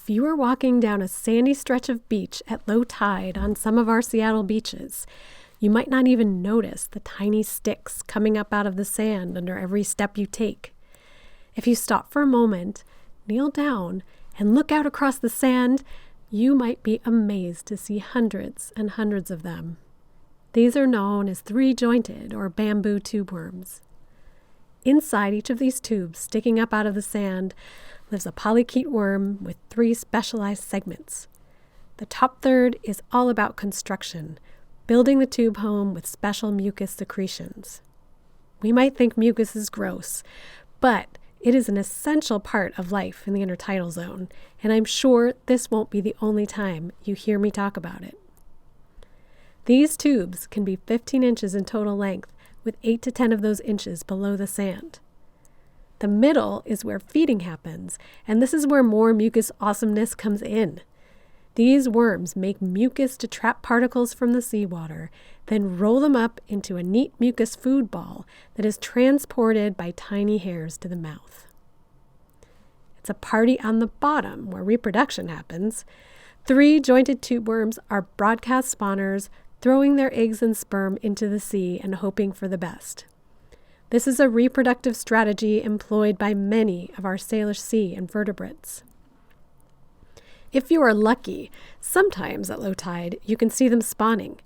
If you were walking down a sandy stretch of beach at low tide on some of our Seattle beaches, you might not even notice the tiny sticks coming up out of the sand under every step you take. If you stop for a moment, kneel down, and look out across the sand, you might be amazed to see hundreds and hundreds of them. These are known as three-jointed or bamboo tube worms. Inside each of these tubes, sticking up out of the sand, lives a polychaete worm with 3 specialized segments. The top third is all about construction, building the tube home with special mucus secretions. We might think mucus is gross, but it is an essential part of life in the intertidal zone, and I'm sure this won't be the only time you hear me talk about it. These tubes can be 15 inches in total length, with 8 to 10 of those inches below the sand. The middle is where feeding happens, and this is where more mucus awesomeness comes in. These worms make mucus to trap particles from the seawater, then roll them up into a neat mucus food ball that is transported by tiny hairs to the mouth. It's a party on the bottom where reproduction happens. 3-jointed tube worms are broadcast spawners, throwing their eggs and sperm into the sea and hoping for the best. This is a reproductive strategy employed by many of our Salish sea invertebrates. If you are lucky, sometimes at low tide, you can see them spawning.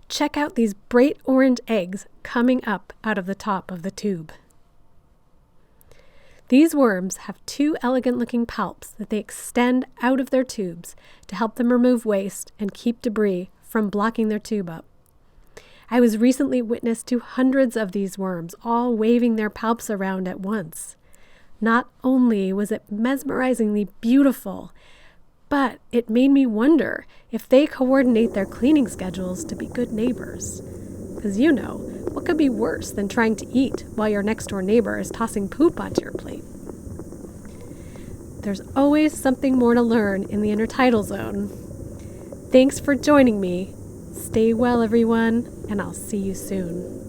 Check out these bright orange eggs coming up out of the top of the tube. These worms have 2 elegant-looking palps that they extend out of their tubes to help them remove waste and keep debris from blocking their tube up. I was recently witness to hundreds of these worms all waving their palps around at once. Not only was it mesmerizingly beautiful, but it made me wonder if they coordinate their cleaning schedules to be good neighbors. Because what could be worse than trying to eat while your next door neighbor is tossing poop onto your plate? There's always something more to learn in the intertidal zone. Thanks for joining me. Stay well, everyone, and I'll see you soon.